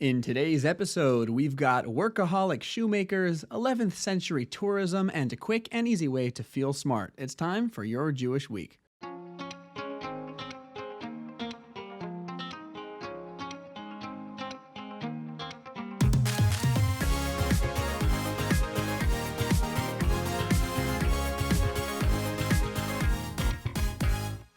In today's episode, we've got workaholic shoemakers, 11th century tourism, and a quick and easy way to feel smart. It's time for your Jewish Week.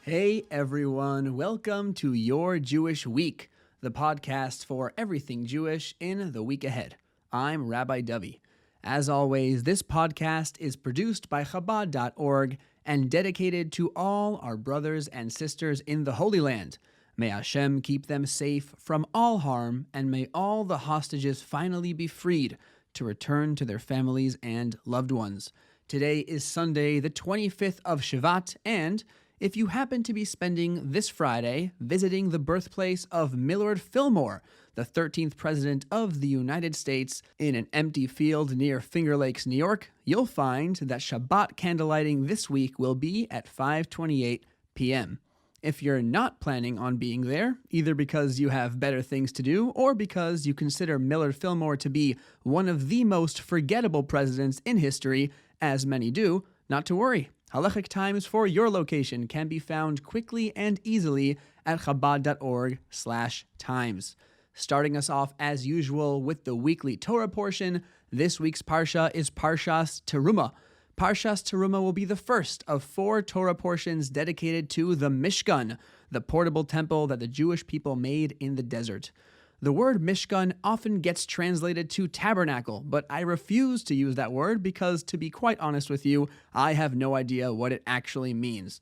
Hey everyone, welcome to Your Jewish Week, the podcast for everything Jewish in the week ahead. I'm Rabbi Dovey. As always, this podcast is produced by Chabad.org and dedicated to all our brothers and sisters in the Holy Land. May Hashem keep them safe from all harm, and may all the hostages finally be freed to return to their families and loved ones. Today is Sunday, the 25th of Shvat, and if you happen to be spending this Friday visiting the birthplace of Millard Fillmore, the 13th President of the United States, in an empty field near Finger Lakes, New York, you'll find that Shabbat candlelighting this week will be at 5:28 p.m. If you're not planning on being there, either because you have better things to do or because you consider Millard Fillmore to be one of the most forgettable presidents in history, as many do, not to worry. Halachic times for your location can be found quickly and easily at Chabad.org/times. Starting us off as usual with the weekly Torah portion, this week's Parsha is Parshas Terumah. Parshas Terumah will be the first of 4 Torah portions dedicated to the Mishkan, the portable temple that the Jewish people made in the desert. The word Mishkan often gets translated to tabernacle, but I refuse to use that word because, to be quite honest with you, I have no idea what it actually means.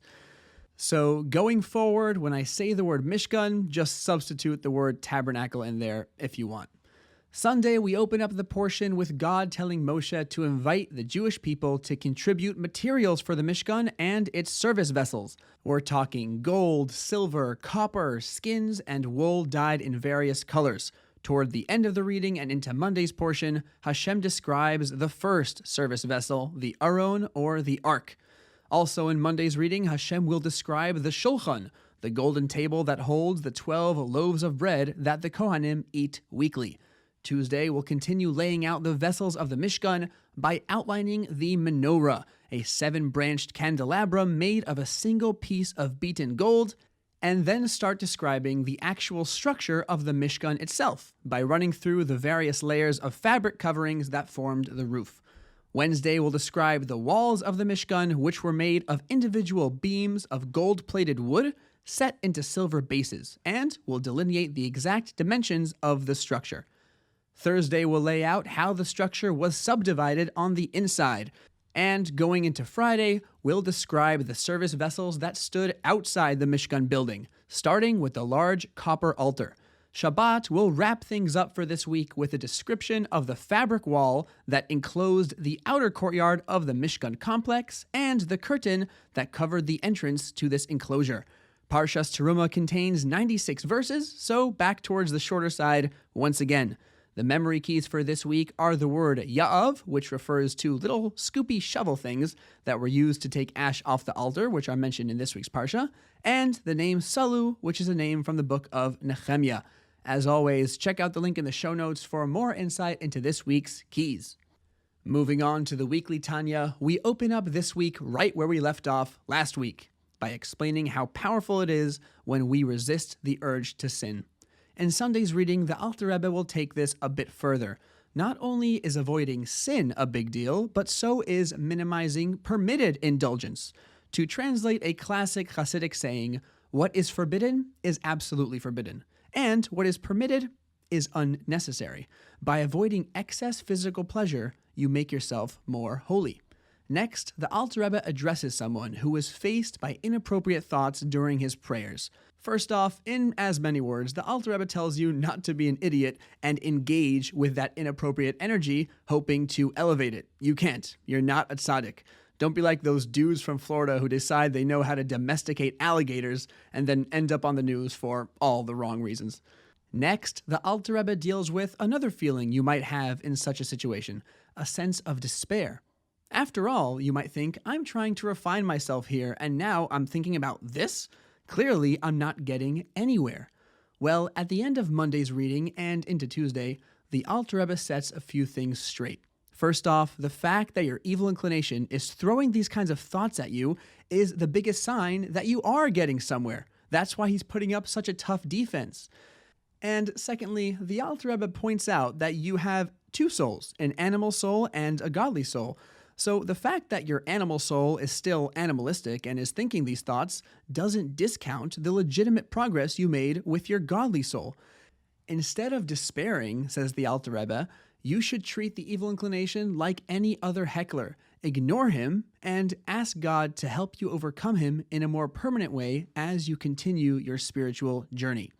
So going forward, when I say the word Mishkan, just substitute the word tabernacle in there if you want. Sunday, we open up the portion with God telling Moshe to invite the Jewish people to contribute materials for the Mishkan and its service vessels. We're talking gold, silver, copper, skins, and wool dyed in various colors. Toward the end of the reading and into Monday's portion, Hashem describes the first service vessel, the Aron or the Ark. Also in Monday's reading, Hashem will describe the Shulchan, the golden table that holds the 12 loaves of bread that the Kohanim eat weekly. Tuesday, we'll continue laying out the vessels of the Mishkan by outlining the menorah, a 7-branched candelabrum made of a single piece of beaten gold, and then start describing the actual structure of the Mishkan itself by running through the various layers of fabric coverings that formed the roof. Wednesday, we'll describe the walls of the Mishkan, which were made of individual beams of gold-plated wood set into silver bases, and we'll delineate the exact dimensions of the structure. Thursday will lay out how the structure was subdivided on the inside. And going into Friday, we'll describe the service vessels that stood outside the Mishkan building, starting with the large copper altar. Shabbat will wrap things up for this week with a description of the fabric wall that enclosed the outer courtyard of the Mishkan complex and the curtain that covered the entrance to this enclosure. Parshas Terumah contains 96 verses, so back towards the shorter side once again. The memory keys for this week are the word Ya'av, which refers to little scoopy shovel things that were used to take ash off the altar, which are mentioned in this week's Parsha, and the name Salu, which is a name from the book of Nehemiah. As always, check out the link in the show notes for more insight into this week's keys. Moving on to the weekly Tanya, we open up this week right where we left off last week by explaining how powerful it is when we resist the urge to sin. In Sunday's reading, the Alter Rebbe will take this a bit further. Not only is avoiding sin a big deal, but so is minimizing permitted indulgence. To translate a classic Hasidic saying, what is forbidden is absolutely forbidden, and what is permitted is unnecessary. By avoiding excess physical pleasure, you make yourself more holy. Next, the Alter Rebbe addresses someone who was faced by inappropriate thoughts during his prayers. First off, in as many words, the Alter Rebbe tells you not to be an idiot and engage with that inappropriate energy, hoping to elevate it. You can't. You're not a tzaddik. Don't be like those dudes from Florida who decide they know how to domesticate alligators and then end up on the news for all the wrong reasons. Next, the Alter Rebbe deals with another feeling you might have in such a situation, a sense of despair. After all, you might think, I'm trying to refine myself here, and now I'm thinking about this? Clearly, I'm not getting anywhere. Well, at the end of Monday's reading and into Tuesday, the Alter Rebbe sets a few things straight. First off, the fact that your evil inclination is throwing these kinds of thoughts at you is the biggest sign that you are getting somewhere. That's why he's putting up such a tough defense. And secondly, the Alter Rebbe points out that you have two souls, an animal soul and a godly soul. So the fact that your animal soul is still animalistic and is thinking these thoughts doesn't discount the legitimate progress you made with your godly soul. Instead of despairing, says the Alter Rebbe, you should treat the evil inclination like any other heckler. Ignore him and ask God to help you overcome him in a more permanent way as you continue your spiritual journey.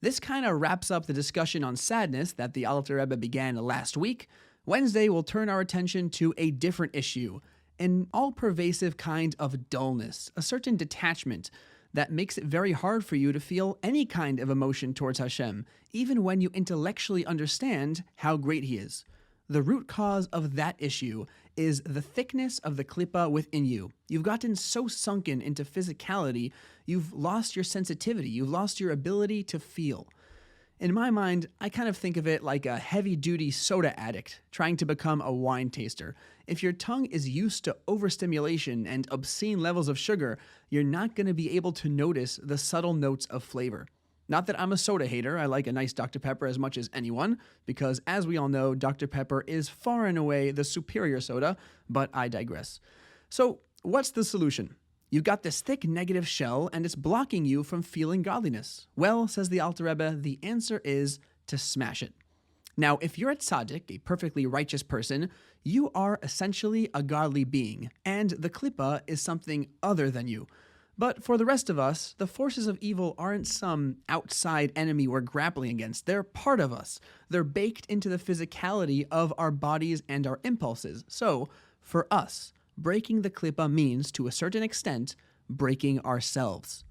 This kind of wraps up the discussion on sadness that the Alter Rebbe began last week. Wednesday will turn our attention to a different issue, an all-pervasive kind of dullness, a certain detachment that makes it very hard for you to feel any kind of emotion towards Hashem, even when you intellectually understand how great He is. The root cause of that issue is the thickness of the klippa within you. You've gotten so sunken into physicality, you've lost your sensitivity, you've lost your ability to feel. In my mind, I kind of think of it like a heavy-duty soda addict trying to become a wine taster. If your tongue is used to overstimulation and obscene levels of sugar, you're not going to be able to notice the subtle notes of flavor. Not that I'm a soda hater, I like a nice Dr. Pepper as much as anyone, because as we all know, Dr. Pepper is far and away the superior soda, but I digress. So, what's the solution? You've got this thick negative shell, and it's blocking you from feeling godliness. Well, says the Alter Rebbe, the answer is to smash it. Now, if you're a tzaddik, a perfectly righteous person, you are essentially a godly being, and the klippa is something other than you. But for the rest of us, the forces of evil aren't some outside enemy we're grappling against. They're part of us. They're baked into the physicality of our bodies and our impulses. So, for us, breaking the klippa means, to a certain extent, breaking ourselves.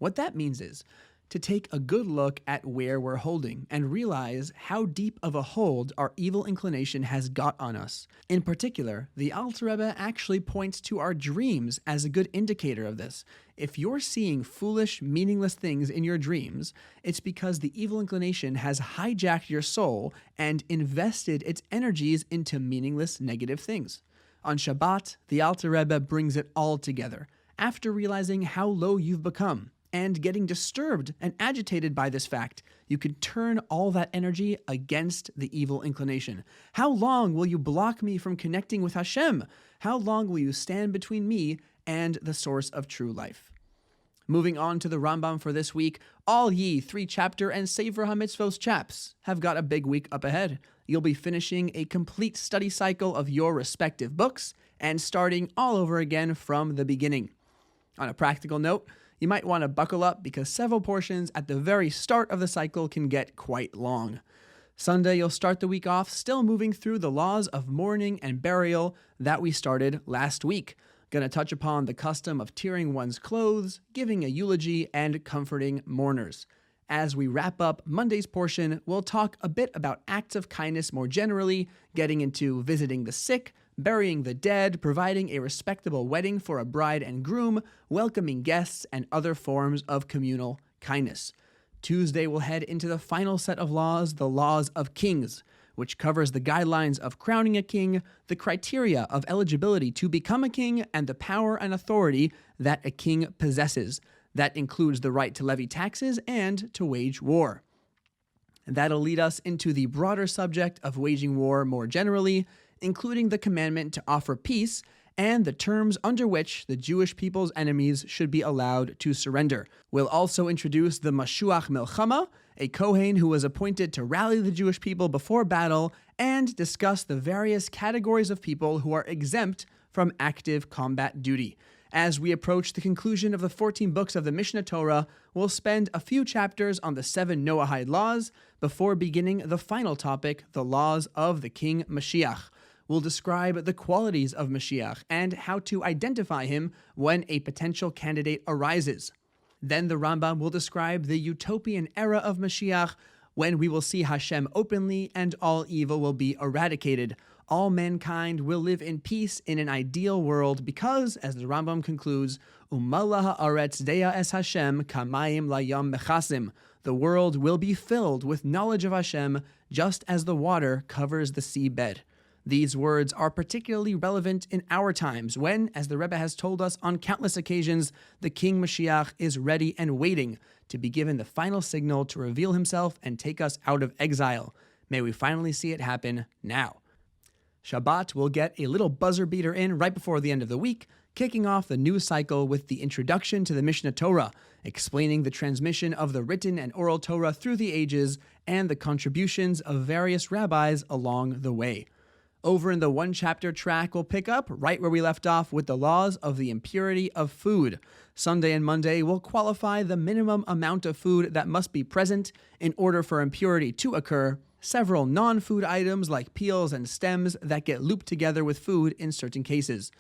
What that means is to take a good look at where we're holding and realize how deep of a hold our evil inclination has got on us. In particular, the Alter Rebbe actually points to our dreams as a good indicator of this. If you're seeing foolish, meaningless things in your dreams, it's because the evil inclination has hijacked your soul and invested its energies into meaningless, negative things. On Shabbat, the Alter Rebbe brings it all together, after realizing how low you've become, and getting disturbed and agitated by this fact. You can turn all that energy against the evil inclination. How long will you block me from connecting with Hashem? How long will you stand between me and the source of true life? Moving on to the Rambam for this week, all ye 3-chapter and Sefer HaMitzvos chaps have got a big week up ahead. You'll be finishing a complete study cycle of your respective books and starting all over again from the beginning. On a practical note, you might want to buckle up because several portions at the very start of the cycle can get quite long. Sunday, you'll start the week off still moving through the laws of mourning and burial that we started last week. Going to touch upon the custom of tearing one's clothes, giving a eulogy, and comforting mourners. As we wrap up Monday's portion, we'll talk a bit about acts of kindness more generally, getting into visiting the sick, burying the dead, providing a respectable wedding for a bride and groom, welcoming guests, and other forms of communal kindness. Tuesday, we'll head into the final set of laws, the laws of kings, which covers the guidelines of crowning a king, the criteria of eligibility to become a king, and the power and authority that a king possesses. That includes the right to levy taxes and to wage war. And that'll lead us into the broader subject of waging war more generally, including the commandment to offer peace and the terms under which the Jewish people's enemies should be allowed to surrender. We'll also introduce the Mashuach Milchama, a Kohen who was appointed to rally the Jewish people before battle, and discuss the various categories of people who are exempt from active combat duty. As we approach the conclusion of the 14 books of the Mishnah Torah, we'll spend a few chapters on the 7 Noahide laws before beginning the final topic, the laws of the King Mashiach. We'll describe the qualities of Mashiach and how to identify him when a potential candidate arises. Then the Rambam will describe the utopian era of Mashiach, when we will see Hashem openly and all evil will be eradicated. All mankind will live in peace in an ideal world because, as the Rambam concludes, Umala haaretz dea es Hashem kamayim layam mechasim. The world will be filled with knowledge of Hashem, just as the water covers the seabed. These words are particularly relevant in our times when, as the Rebbe has told us on countless occasions, the King Mashiach is ready and waiting to be given the final signal to reveal himself and take us out of exile. May we finally see it happen now. Shabbat will get a little buzzer beater in right before the end of the week, kicking off the new cycle with the introduction to the Mishnah Torah, explaining the transmission of the written and oral Torah through the ages and the contributions of various rabbis along the way. Over in the one-chapter track, we'll pick up right where we left off with the laws of the impurity of food. Sunday and Monday will qualify the minimum amount of food that must be present in order for impurity to occur, several non-food items like peels and stems that get looped together with food in certain cases.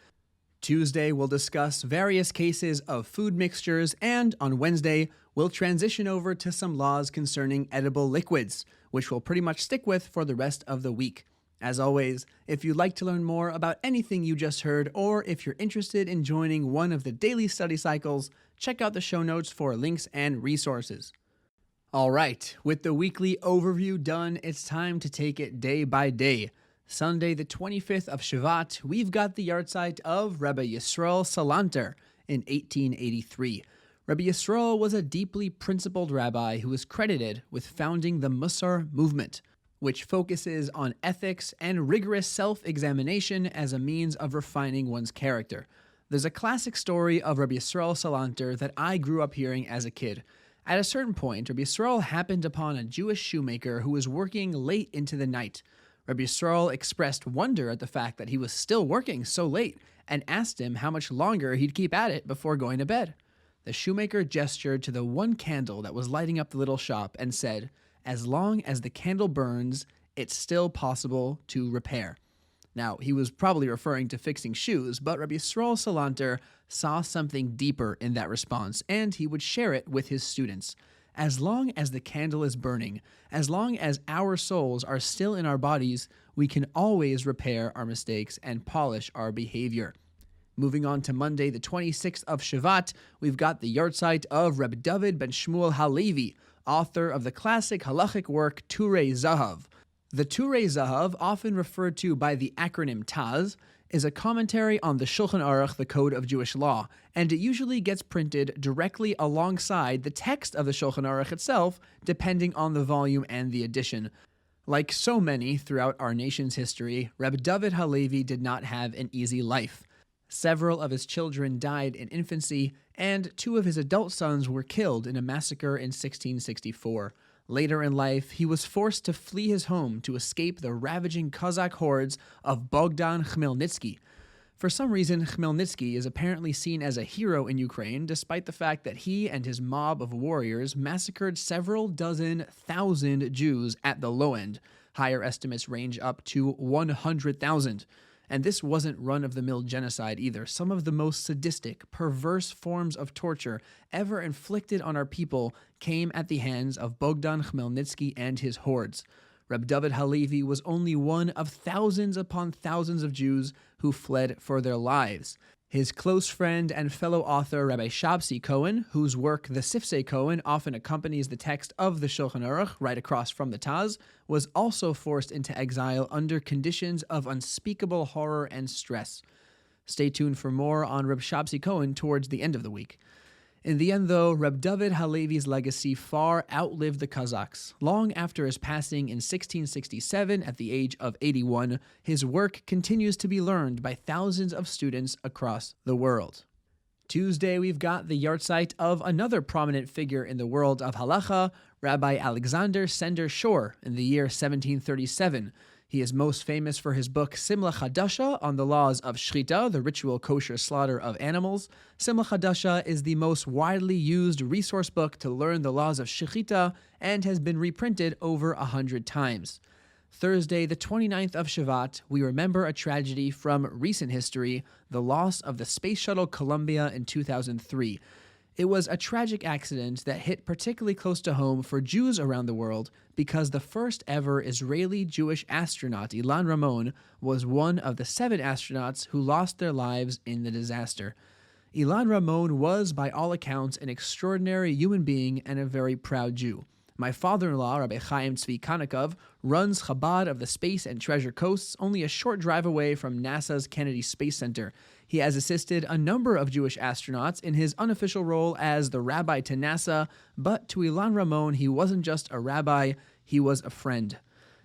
Tuesday, we'll discuss various cases of food mixtures, and on Wednesday, we'll transition over to some laws concerning edible liquids, which we'll pretty much stick with for the rest of the week. As always, if you'd like to learn more about anything you just heard, or if you're interested in joining one of the daily study cycles, check out the show notes for links and resources. All right, with the weekly overview done, it's time to take it day by day. Sunday, the 25th of Shvat, we've got the yahrzeit of Rabbi Yisrael Salanter in 1883. Rabbi Yisrael was a deeply principled rabbi who is credited with founding the Musar movement, which focuses on ethics and rigorous self-examination as a means of refining one's character. There's a classic story of Rabbi Yisrael Salanter that I grew up hearing as a kid. At a certain point, Rabbi Yisrael happened upon a Jewish shoemaker who was working late into the night. Rabbi Yisrael expressed wonder at the fact that he was still working so late and asked him how much longer he'd keep at it before going to bed. The shoemaker gestured to the one candle that was lighting up the little shop and said, "As long as the candle burns, it's still possible to repair." Now, he was probably referring to fixing shoes, but Rabbi Yisrael Salanter saw something deeper in that response, and he would share it with his students. As long as the candle is burning, as long as our souls are still in our bodies, we can always repair our mistakes and polish our behavior. Moving on to Monday, the 26th of Shvat, we've got the yahrzeit of Reb David ben Shmuel Halevi, author of the classic halachic work Turei Zahav. The Turei Zahav, often referred to by the acronym Taz, is a commentary on the Shulchan Aruch, the Code of Jewish Law, and it usually gets printed directly alongside the text of the Shulchan Aruch itself, depending on the volume and the edition. Like so many throughout our nation's history, Reb David Halevi did not have an easy life. Several of his children died in infancy, and 2 of his adult sons were killed in a massacre in 1664. Later in life, he was forced to flee his home to escape the ravaging Cossack hordes of Bogdan Khmelnytsky. For some reason, Khmelnytsky is apparently seen as a hero in Ukraine, despite the fact that he and his mob of warriors massacred several dozen thousand Jews at the low end. Higher estimates range up to 100,000. And this wasn't run-of-the-mill genocide either. Some of the most sadistic, perverse forms of torture ever inflicted on our people came at the hands of Bogdan Khmelnytsky and his hordes. Reb David Halevi was only one of thousands upon thousands of Jews who fled for their lives. His close friend and fellow author Rabbi Shabsi Cohen, whose work The Sifsei Cohen often accompanies the text of the Shulchan Aruch right across from the Taz, was also forced into exile under conditions of unspeakable horror and stress. Stay tuned for more on Reb Shabsi Cohen towards the end of the week. In the end, though, Reb David Halevi's legacy far outlived the Kazakhs. Long after his passing in 1667 at the age of 81, his work continues to be learned by thousands of students across the world. Tuesday, we've got the yahrzeit of another prominent figure in the world of halacha, Rabbi Alexander Sender Shor, in the year 1737. He is most famous for his book Simla Chadasha on the laws of Shechita, the ritual kosher slaughter of animals. Simla Chadasha is the most widely used resource book to learn the laws of Shechita and has been reprinted over 100 times. Thursday, the 29th of Shvat, we remember a tragedy from recent history, the loss of the Space Shuttle Columbia in 2003. It was a tragic accident that hit particularly close to home for Jews around the world because the first ever Israeli Jewish astronaut, Ilan Ramon, was one of the 7 astronauts who lost their lives in the disaster. Ilan Ramon was, by all accounts, an extraordinary human being and a very proud Jew. My father-in-law, Rabbi Chaim Tzvi Kanakov, runs Chabad of the Space and Treasure Coasts, only a short drive away from NASA's Kennedy Space Center. He has assisted a number of Jewish astronauts in his unofficial role as the rabbi to NASA, but to Ilan Ramon, he wasn't just a rabbi, he was a friend.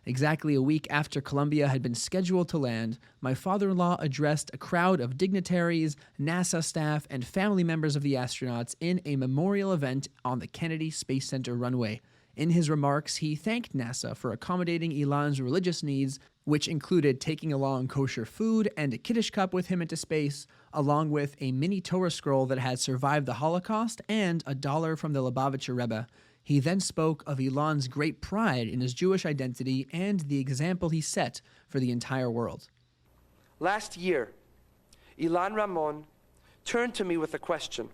Exactly a week after Columbia had been scheduled to land, my father-in-law addressed a crowd of dignitaries, NASA staff, and family members of the astronauts in a memorial event on the Kennedy Space Center runway. In his remarks, he thanked NASA for accommodating Ilan's religious needs, which included taking along kosher food and a Kiddush cup with him into space, along with a mini Torah scroll that had survived the Holocaust and $1 from the Lubavitcher Rebbe. He then spoke of Ilan's great pride in his Jewish identity and the example he set for the entire world. Last year, Ilan Ramon turned to me with a question.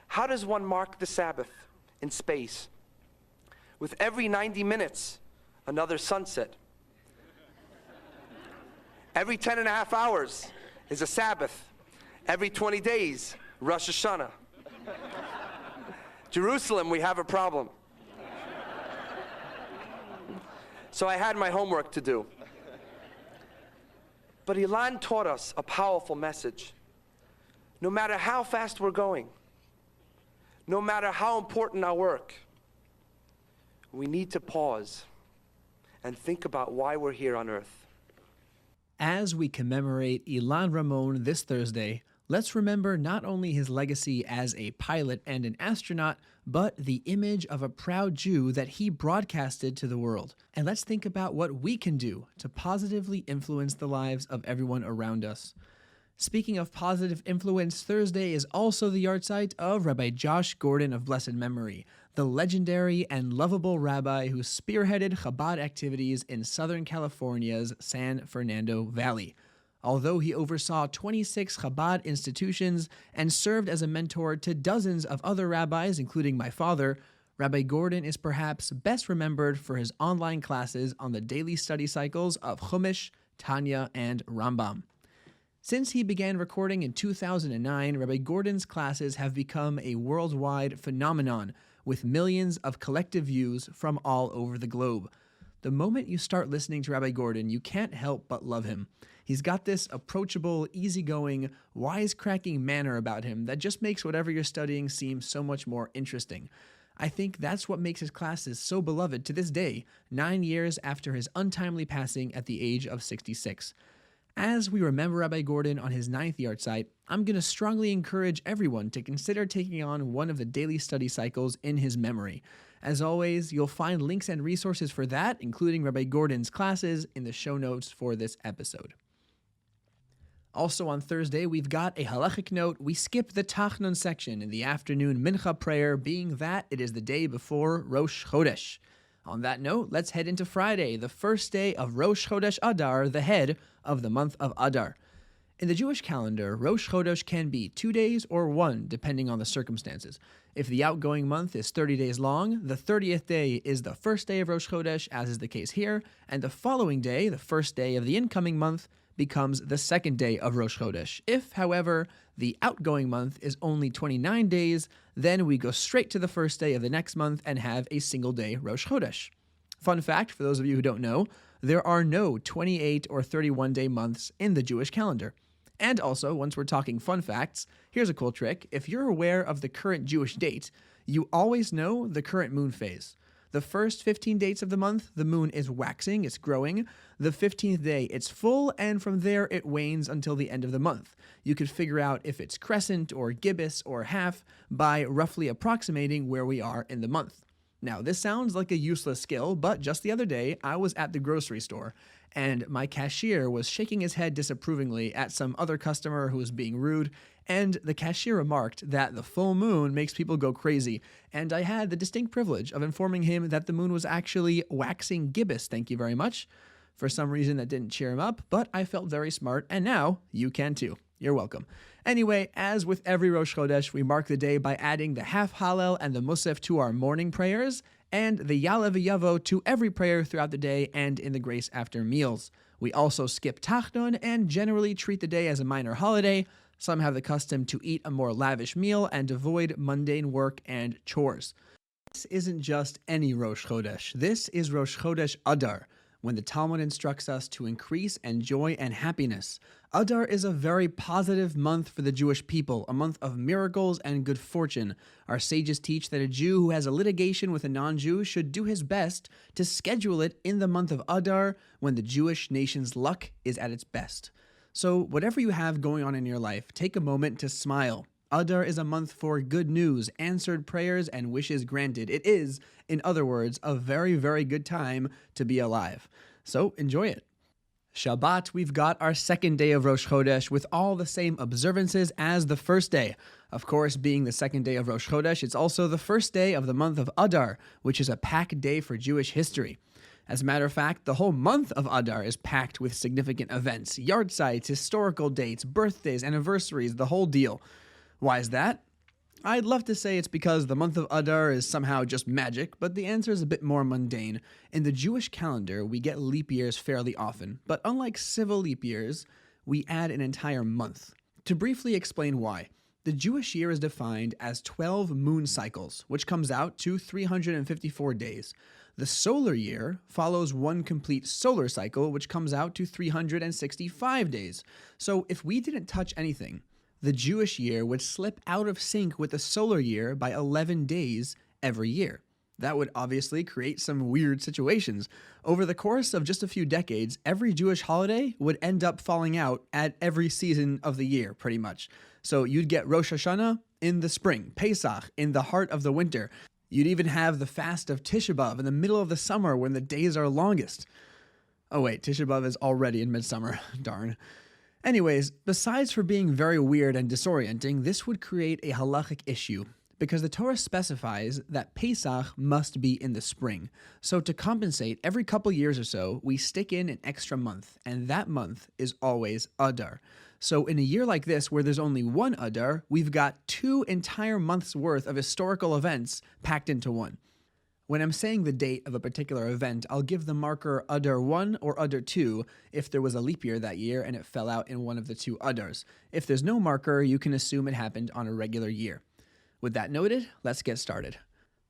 How does one mark the Sabbath in space? With every 90 minutes, another sunset. Every 10 and a half hours is a Sabbath. Every 20 days, Rosh Hashanah. Jerusalem, we have a problem. So I had my homework to do. But Ilan taught us a powerful message. No matter how fast we're going, no matter how important our work, we need to pause and think about why we're here on earth. As we commemorate Ilan Ramon this Thursday, let's remember not only his legacy as a pilot and an astronaut, but the image of a proud Jew that he broadcasted to the world. And let's think about what we can do to positively influence the lives of everyone around us. Speaking of positive influence, Thursday is also the yahrzeit of Rabbi Josh Gordon of blessed memory, the legendary and lovable rabbi who spearheaded Chabad activities in Southern California's San Fernando Valley. Although he oversaw 26 Chabad institutions and served as a mentor to dozens of other rabbis, including my father, Rabbi Gordon is perhaps best remembered for his online classes on the daily study cycles of Chumash, Tanya, and Rambam. Since he began recording in 2009, Rabbi Gordon's classes have become a worldwide phenomenon, with millions of collective views from all over the globe. The moment you start listening to Rabbi Gordon, you can't help but love him. He's got this approachable, easygoing, wisecracking manner about him that just makes whatever you're studying seem so much more interesting. I think that's what makes his classes so beloved to this day, 9 years after his untimely passing at the age of 66. As we remember Rabbi Gordon on his 9th yahrzeit, I'm going to strongly encourage everyone to consider taking on one of the daily study cycles in his memory. As always, you'll find links and resources for that, including Rabbi Gordon's classes, in the show notes for this episode. Also on Thursday, we've got a halachic note. We skip the Tachnun section in the afternoon mincha prayer, being that it is the day before Rosh Chodesh. On that note, let's head into Friday, the first day of Rosh Chodesh Adar, the head of the month of Adar. In the Jewish calendar, Rosh Chodesh can be 2 days or 1, depending on the circumstances. If the outgoing month is 30 days long, the 30th day is the first day of Rosh Chodesh, as is the case here, and the following day, the first day of the incoming month, becomes the second day of Rosh Chodesh. If, however, the outgoing month is only 29 days, then we go straight to the first day of the next month and have a single day Rosh Chodesh. Fun fact, for those of you who don't know, there are no 28 or 31 day months in the Jewish calendar. And also, once we're talking fun facts, here's a cool trick. If you're aware of the current Jewish date, you always know the current moon phase. The first 15 dates of the month, the moon is waxing, it's growing. The 15th day, it's full, and from there it wanes until the end of the month. You could figure out if it's crescent or gibbous or half by roughly approximating where we are in the month. Now, this sounds like a useless skill, but just the other day, I was at the grocery store, and my cashier was shaking his head disapprovingly at some other customer who was being rude, and the cashier remarked that the full moon makes people go crazy, and I had the distinct privilege of informing him that the moon was actually waxing gibbous, thank you very much. For some reason that didn't cheer him up, but I felt very smart, and now you can too. You're welcome. Anyway, as with every Rosh Chodesh, we mark the day by adding the half Hallel and the Musaf to our morning prayers, and the Ya'aleh v'Yavo to every prayer throughout the day and in the grace after meals. We also skip Tachnun and generally treat the day as a minor holiday. Some have the custom to eat a more lavish meal and avoid mundane work and chores. This isn't just any Rosh Chodesh. This is Rosh Chodesh Adar, when the Talmud instructs us to increase in joy and happiness. Adar is a very positive month for the Jewish people, a month of miracles and good fortune. Our sages teach that a Jew who has a litigation with a non-Jew should do his best to schedule it in the month of Adar, when the Jewish nation's luck is at its best. So whatever you have going on in your life, take a moment to smile. Adar is a month for good news, answered prayers, and wishes granted. It is, in other words, a very, very good time to be alive. So enjoy it. Shabbat, we've got our second day of Rosh Chodesh with all the same observances as the first day. Of course, being the second day of Rosh Chodesh, it's also the first day of the month of Adar, which is a packed day for Jewish history. As a matter of fact, the whole month of Adar is packed with significant events, yard sites, historical dates, birthdays, anniversaries, the whole deal. Why is that? I'd love to say it's because the month of Adar is somehow just magic, but the answer is a bit more mundane. In the Jewish calendar, we get leap years fairly often, but unlike civil leap years, we add an entire month. To briefly explain why, the Jewish year is defined as 12 moon cycles, which comes out to 354 days. The solar year follows one complete solar cycle, which comes out to 365 days. So if we didn't touch anything, the Jewish year would slip out of sync with the solar year by 11 days every year. That would obviously create some weird situations. Over the course of just a few decades, every Jewish holiday would end up falling out at every season of the year, pretty much. So you'd get Rosh Hashanah in the spring, Pesach in the heart of the winter. You'd even have the fast of Tisha B'Av in the middle of the summer when the days are longest. Oh wait, Tisha B'Av is already in midsummer, darn. Anyways, besides for being very weird and disorienting, this would create a halachic issue, because the Torah specifies that Pesach must be in the spring. So to compensate, every couple years or so, we stick in an extra month, and that month is always Adar. So in a year like this, where there's only one Adar, we've got 2 entire months worth of historical events packed into one. When I'm saying the date of a particular event, I'll give the marker Adar 1 or Adar 2 if there was a leap year that year and it fell out in one of the 2 Adars. If there's no marker, you can assume it happened on a regular year. With that noted, let's get started.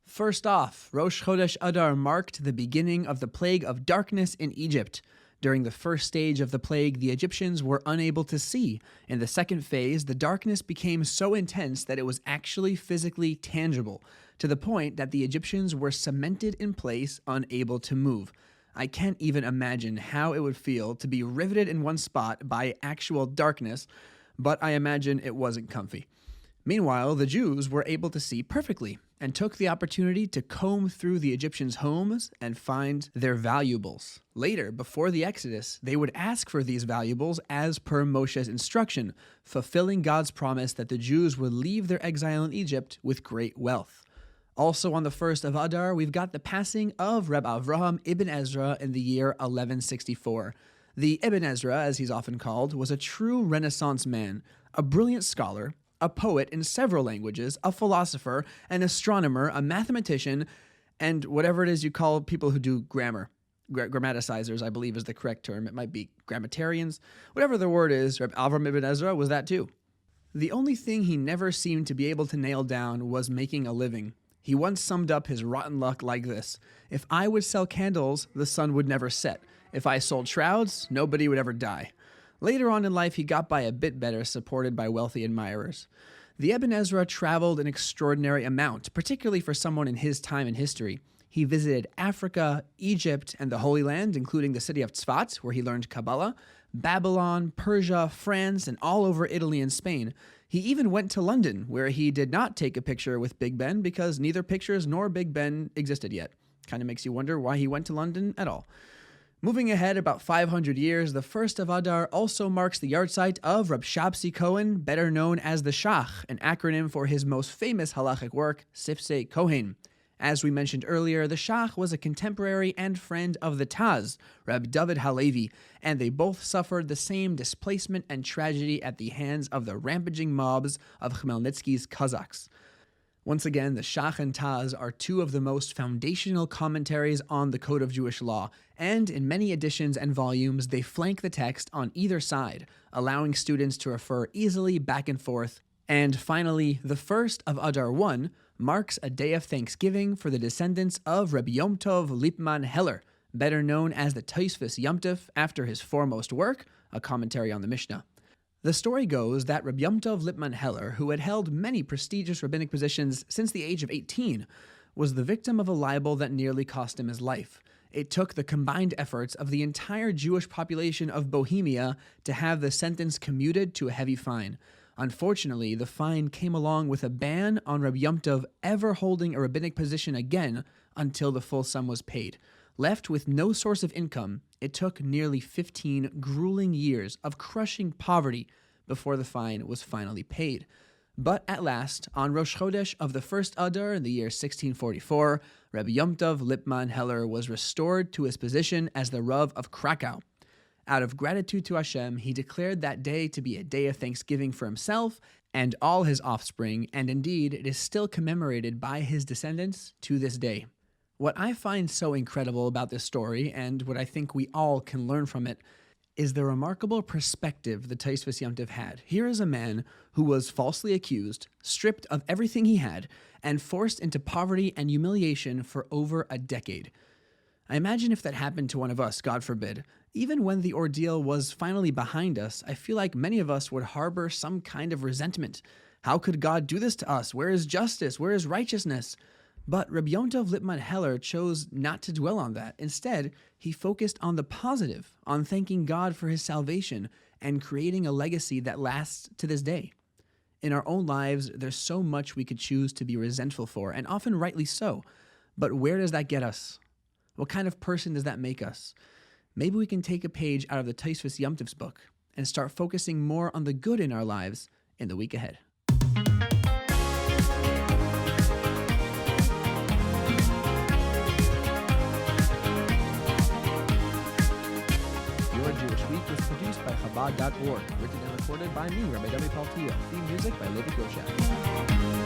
First off, Rosh Chodesh Adar marked the beginning of the plague of darkness in Egypt. During the first stage of the plague, the Egyptians were unable to see. In the second phase, the darkness became so intense that it was actually physically tangible, to the point that the Egyptians were cemented in place, unable to move. I can't even imagine how it would feel to be riveted in one spot by actual darkness, but I imagine it wasn't comfy. Meanwhile, the Jews were able to see perfectly and took the opportunity to comb through the Egyptians' homes and find their valuables. Later, before the Exodus, they would ask for these valuables as per Moshe's instruction, fulfilling God's promise that the Jews would leave their exile in Egypt with great wealth. Also on the first of Adar, we've got the passing of Reb Avraham ibn Ezra in the year 1164. The Ibn Ezra, as he's often called, was a true Renaissance man, a brilliant scholar, a poet in several languages, a philosopher, an astronomer, a mathematician, and whatever it is you call people who do grammar. Grammaticizers, I believe, is the correct term. It might be grammatarians. Whatever the word is, Reb Avraham ibn Ezra was that too. The only thing he never seemed to be able to nail down was making a living. He once summed up his rotten luck like this: if I would sell candles, the sun would never set. If I sold shrouds, nobody would ever die. Later on in life, he got by a bit better, supported by wealthy admirers. The Ibn Ezra traveled an extraordinary amount, particularly for someone in his time in history. He visited Africa, Egypt, and the Holy Land, including the city of Tzfat, where he learned Kabbalah, Babylon, Persia, France, and all over Italy and Spain. He even went to London, where he did not take a picture with Big Ben because neither pictures nor Big Ben existed yet. Kind of makes you wonder why he went to London at all. Moving ahead about 500 years, the first of Adar also marks the yahrzeit of Reb Shabsi Cohen, better known as the Shach, an acronym for his most famous halachic work, Sifsei Kohen. As we mentioned earlier, the Shach was a contemporary and friend of the Taz, Reb David Halevi, and they both suffered the same displacement and tragedy at the hands of the rampaging mobs of Khmelnytsky's Cossacks. Once again, the Shach and Taz are two of the most foundational commentaries on the Code of Jewish Law, and in many editions and volumes, they flank the text on either side, allowing students to refer easily back and forth. And finally, the first of Adar 1 marks a day of thanksgiving for the descendants of Rabbi Yom Tov Lipman Heller, better known as the Tosfos Yom Tov after his foremost work, a commentary on the Mishnah. The story goes that Rabbi Yom Tov Lipman Heller, who had held many prestigious rabbinic positions since the age of 18, was the victim of a libel that nearly cost him his life. It took the combined efforts of the entire Jewish population of Bohemia to have the sentence commuted to a heavy fine. Unfortunately, the fine came along with a ban on Rabbi Yom Tov ever holding a rabbinic position again until the full sum was paid. Left with no source of income, it took nearly 15 grueling years of crushing poverty before the fine was finally paid. But at last, on Rosh Chodesh of the first Adar in the year 1644, Rabbi Yom Tov Lipman Heller was restored to his position as the Rav of Krakow. Out of gratitude to Hashem, he declared that day to be a day of thanksgiving for himself and all his offspring, and indeed, it is still commemorated by his descendants to this day. What I find so incredible about this story, and what I think we all can learn from it, is the remarkable perspective the Tosfos Yom Tov had. Here is a man who was falsely accused, stripped of everything he had, and forced into poverty and humiliation for over a decade. I imagine if that happened to one of us, God forbid, even when the ordeal was finally behind us, I feel like many of us would harbor some kind of resentment. How could God do this to us? Where is justice? Where is righteousness? But Rabbi Yom Tov Lipman Heller chose not to dwell on that. Instead, he focused on the positive, on thanking God for his salvation and creating a legacy that lasts to this day. In our own lives, there's so much we could choose to be resentful for, and often rightly so. But where does that get us? What kind of person does that make us? Maybe we can take a page out of the Tosfos Yom Tov's book and start focusing more on the good in our lives in the week ahead. Jewish Week was produced by Chabad.org, written and recorded by me, Rabbi W. Paltiel. Theme music by Levi Goshak.